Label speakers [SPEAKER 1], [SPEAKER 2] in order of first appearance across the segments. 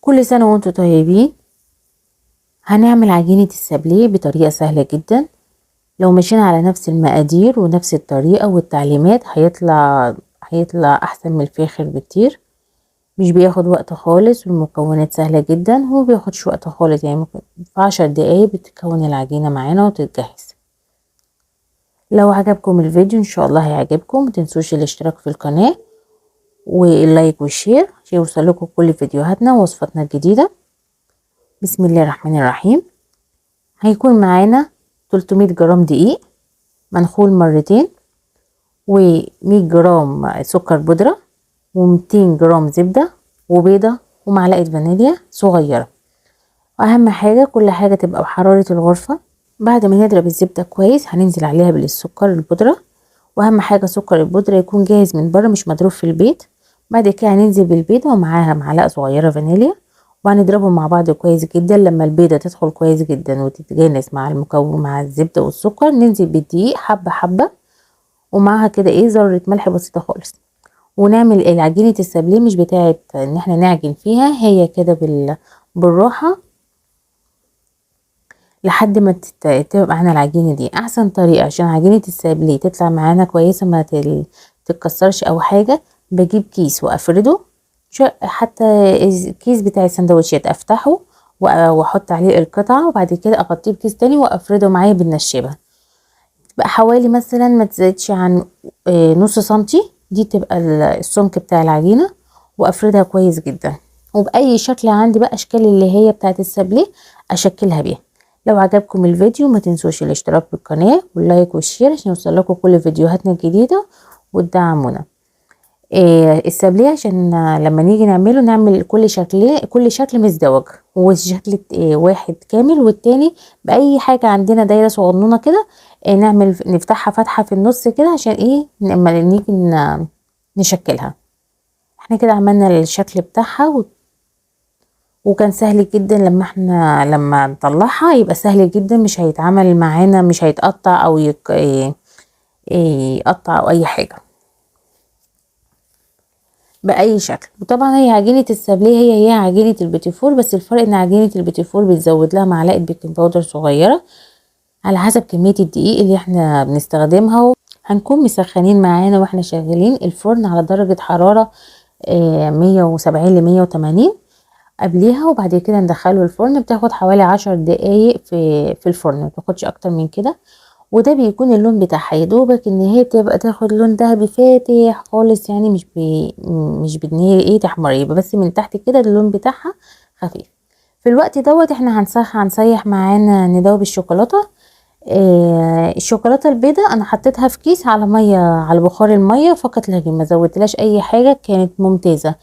[SPEAKER 1] كل سنة وانتم طيبين. هنعمل عجينة السابليه بطريقة سهلة جدا. لو مشينا على نفس المقادير ونفس الطريقة والتعليمات هيطلع احسن من الفاخر بكتير. مش بياخد وقت خالص والمكونات سهلة جدا ومبياخدش وقت خالص، يعني ممكن في 10 دقايق بتكون العجينة معانا وتتجهز. لو عجبكم الفيديو ان شاء الله هيعجبكم، متنسوش الاشتراك في القناة واللايك والشير عشان يوصلكم كل فيديوهاتنا ووصفاتنا الجديدة. بسم الله الرحمن الرحيم. هيكون معانا 300 جرام دقيق منخول مرتين، و100 جرام سكر بودرة، و200 جرام زبدة، وبيضة، ومعلقة فانيليا صغيرة. واهم حاجة كل حاجة تبقى بحرارة الغرفة. بعد ما نضرب الزبدة كويس هننزل عليها بالسكر البودرة، واهم حاجة سكر البودرة يكون جاهز من بره مش مضروب في البيت. بعد كده هننزل بالبيضة ومعاها معلقة صغيرة فانيليا، وهنضربهم مع بعض كويس جدا. لما البيضة تدخل كويس جدا وتتجانس مع المكون مع الزبدة والسكر، ننزل بالدقيق حبة حبة، ومعها كده ذرة ملح بسيطة خالص. ونعمل العجينة السابليه مش بتاعت ان احنا نعجن فيها، هي كده بالراحة لحد ما تبقى معانا العجينة دي. احسن طريقة عشان عجينة السابليه تطلع معانا كويسة ما تتكسرش او حاجة، بجيب كيس وافرده، حتى الكيس بتاع السندوتشات افتحه واحط عليه القطعة، وبعد كده اغطيه بكيس تاني وافرده معايا بالنشابة. تبقى حوالي مثلا ما تزيدش عن نص سنتي، دي تبقى السمك بتاع العجينة، وافردها كويس جدا. وبأي شكل عندي بقى اشكال اللي هي بتاعت السابليه اشكلها بيها. لو عجبكم الفيديو ما تنسوش الاشتراك بالقناة واللايك والشير عشان يوصلكم كل فيديوهاتنا الجديدة وتدعمونا. السابليه عشان لما نيجي نعمله نعمل كل شكل مزدوج، وشكل واحد كامل والتاني بأي حاجة عندنا دايرة صغنونة كده، نفتحها فتحة في النص كده عشان لما نيجي نشكلها. احنا كده عملنا الشكل بتاعها وكان سهل جدا. لما نطلعها يبقى سهل جدا، مش هيتعمل معانا، مش هيتقطع او يقطع او اي حاجة بأي شكل. وطبعا هي عجينة السابليه هي عجينة البيتيفور، بس الفرق ان عجينة البيتيفور بتزود لها معلقة بيكنج باودر صغيرة على حسب كمية الدقيق اللي احنا بنستخدمها. هنكون مسخنين معانا واحنا شغالين الفرن على درجة حرارة 170 ل 180 قبليها، وبعد كده ندخله الفرن. بتاخد حوالي 10 دقايق في الفرن، ما بتاخدش اكتر من كده. وده بيكون اللون بتاعها يا دوبك ان هي تبقى تاخد لون ذهبي فاتح خالص، يعني مش بان هي تحمر، يبقى بس من تحت كده اللون بتاعها خفيف. في الوقت دوت احنا هنسيح معانا ندوب الشوكولاته. الشوكولاته البيضاء انا حطيتها في كيس على ميه، على بخار الميه فقط لا غير، ما زودتلاش اي حاجه، كانت ممتازه.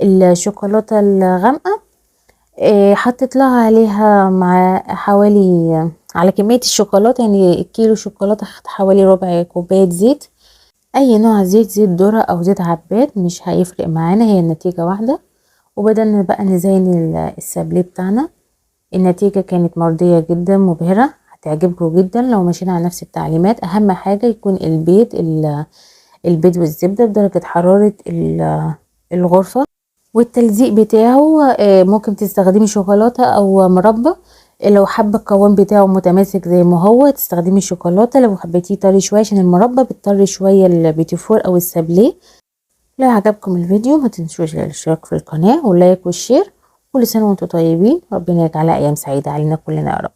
[SPEAKER 1] الشوكولاته الغامقه حطيت لها عليها مع حوالي على كمية الشوكولاتة، يعني الكيلو شوكولاتة خدت حوالي ربع كوباية زيت. اي نوع زيت، زيت ذرة او زيت عباد مش هيفرق معانا، هي النتيجة واحدة. وبدأنا بقى نزين السابليه بتاعنا. النتيجة كانت مرضية جدا مبهرة، هتعجبكم جدا لو مشينا على نفس التعليمات. اهم حاجة يكون البيض والزبدة بدرجة حرارة الغرفة. والتلزيق بتاعه ممكن تستخدمي شوكولاتة او مربى. لو حابة القوام بتاعه متماسك زي ما هو تستخدمي شوكولاتة، لو حبيتيه طري شوية عشان المربى بتطري شوية البيتيفور او السابليه. لو عجبكم الفيديو ما تنسوش الاشتراك في القناة واللايك والشير. كل سنة وانتم طيبين، ربنا يجعلها ايام سعيدة علينا كلنا يا رب.